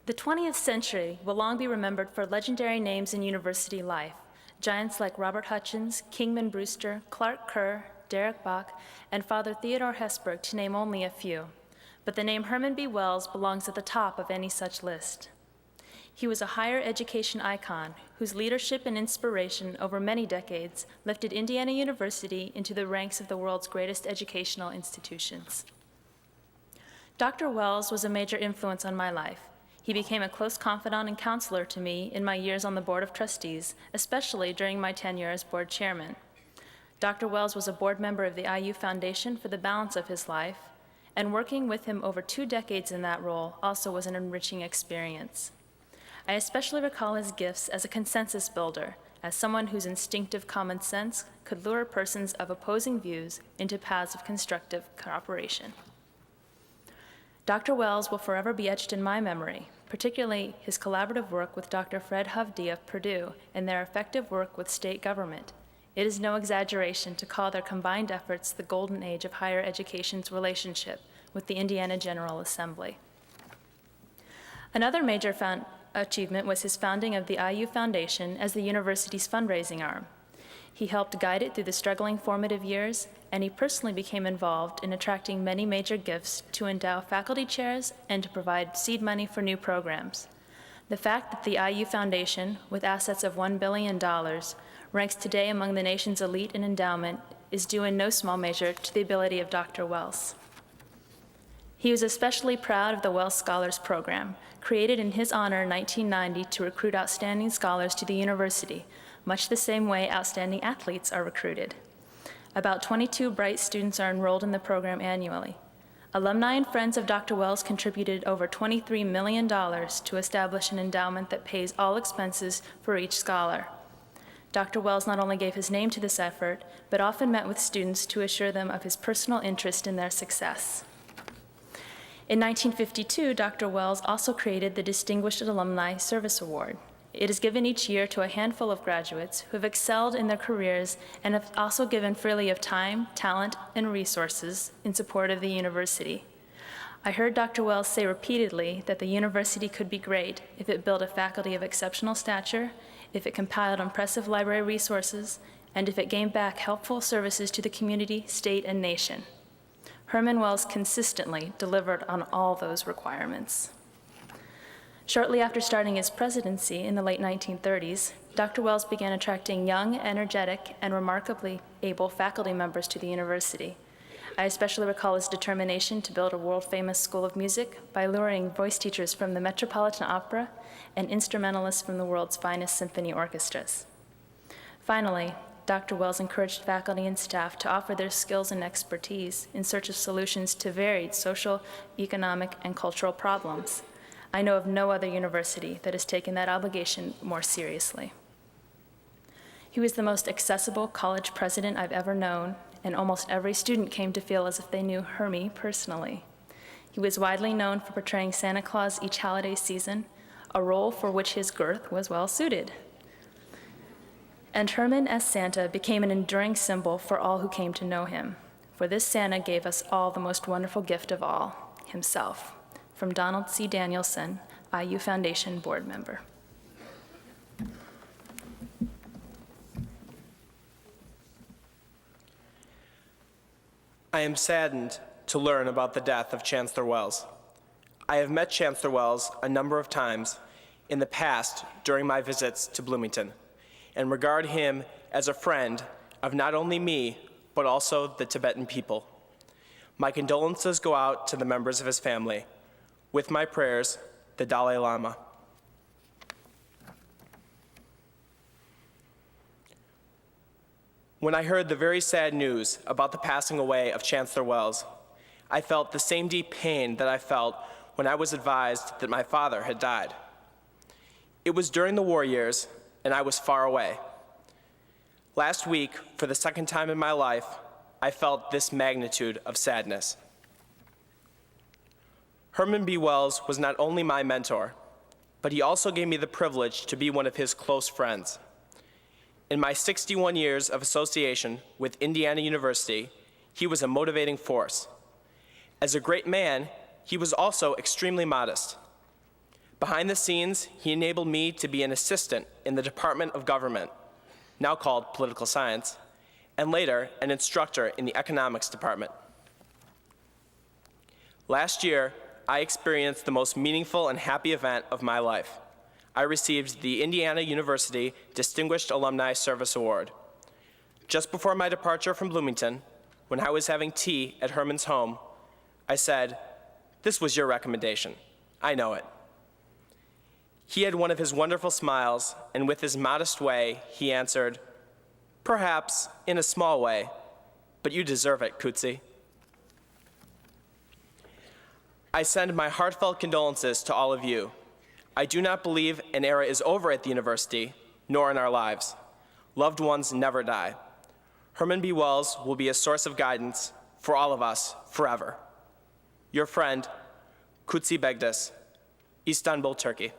The 20th century will long be remembered for legendary names in university life, giants like Robert Hutchins, Kingman Brewster, Clark Kerr, Derek Bach, and Father Theodore Hesburgh, to name only a few. But the name Herman B. Wells belongs at the top of any such list. He was a higher education icon whose leadership and inspiration over many decades lifted Indiana University into the ranks of the world's greatest educational institutions. Dr. Wells was a major influence on my life. He became a close confidant and counselor to me in my years on the Board of Trustees, especially during my tenure as board chairman. Dr. Wells was a board member of the IU Foundation for the balance of his life, and working with him over 2 decades in that role also was an enriching experience. I especially recall his gifts as a consensus builder, as someone whose instinctive common sense could lure persons of opposing views into paths of constructive cooperation. Dr. Wells will forever be etched in my memory, particularly his collaborative work with Dr. Fred Hovde of Purdue and their effective work with state government. It is no exaggeration to call their combined efforts the golden age of higher education's relationship with the Indiana General Assembly. Another major achievement was his founding of the IU Foundation as the university's fundraising arm. He helped guide it through the struggling formative years, and he personally became involved in attracting many major gifts to endow faculty chairs and to provide seed money for new programs. The fact that the IU Foundation, with assets of $1 billion, ranks today among the nation's elite in endowment is due in no small measure to the ability of Dr. Wells. He was especially proud of the Wells Scholars Program, created in his honor in 1990 to recruit outstanding scholars to the university, much the same way outstanding athletes are recruited. About 22 bright students are enrolled in the program annually. Alumni and friends of Dr. Wells contributed over $23 million to establish an endowment that pays all expenses for each scholar. Dr. Wells not only gave his name to this effort, but often met with students to assure them of his personal interest in their success. In 1952, Dr. Wells also created the Distinguished Alumni Service Award. It is given each year to a handful of graduates who have excelled in their careers and have also given freely of time, talent, and resources in support of the university. I heard Dr. Wells say repeatedly that the university could be great if it built a faculty of exceptional stature, if it compiled impressive library resources, and if it gave back helpful services to the community, state, and nation. Herman Wells consistently delivered on all those requirements. Shortly after starting his presidency in the late 1930s, Dr. Wells began attracting young, energetic, and remarkably able faculty members to the university. I especially recall his determination to build a world-famous school of music by luring voice teachers from the Metropolitan Opera and instrumentalists from the world's finest symphony orchestras. Finally, Dr. Wells encouraged faculty and staff to offer their skills and expertise in search of solutions to varied social, economic, and cultural problems. I know of no other university that has taken that obligation more seriously. He was the most accessible college president I've ever known, and almost every student came to feel as if they knew Hermie personally. He was widely known for portraying Santa Claus each holiday season, a role for which his girth was well suited. And Herman as Santa became an enduring symbol for all who came to know him. For this Santa gave us all the most wonderful gift of all, himself. From Donald C. Danielson, IU Foundation board member. I am saddened to learn about the death of Chancellor Wells. I have met Chancellor Wells a number of times in the past during my visits to Bloomington, and regard him as a friend of not only me, but also the Tibetan people. My condolences go out to the members of his family. With my prayers, the Dalai Lama. When I heard the very sad news about the passing away of Chancellor Wells, I felt the same deep pain that I felt when I was advised that my father had died. It was during the war years, and I was far away. Last week, for the second time in my life, I felt this magnitude of sadness. Herman B. Wells was not only my mentor, but he also gave me the privilege to be one of his close friends. In my 61 years of association with Indiana University, he was a motivating force. As a great man, he was also extremely modest. Behind the scenes, he enabled me to be an assistant in the Department of Government, now called Political Science, and later an instructor in the Economics Department. Last year, I experienced the most meaningful and happy event of my life. I received the Indiana University Distinguished Alumni Service Award. Just before my departure from Bloomington, when I was having tea at Herman's home, I said, "This was your recommendation. I know it." He had one of his wonderful smiles, and with his modest way, he answered, "Perhaps in a small way, but you deserve it, Coetzee." I send my heartfelt condolences to all of you. I do not believe an era is over at the university, nor in our lives. Loved ones never die. Herman B. Wells will be a source of guidance for all of us forever. Your friend, Coetzee Begdis, Istanbul, Turkey.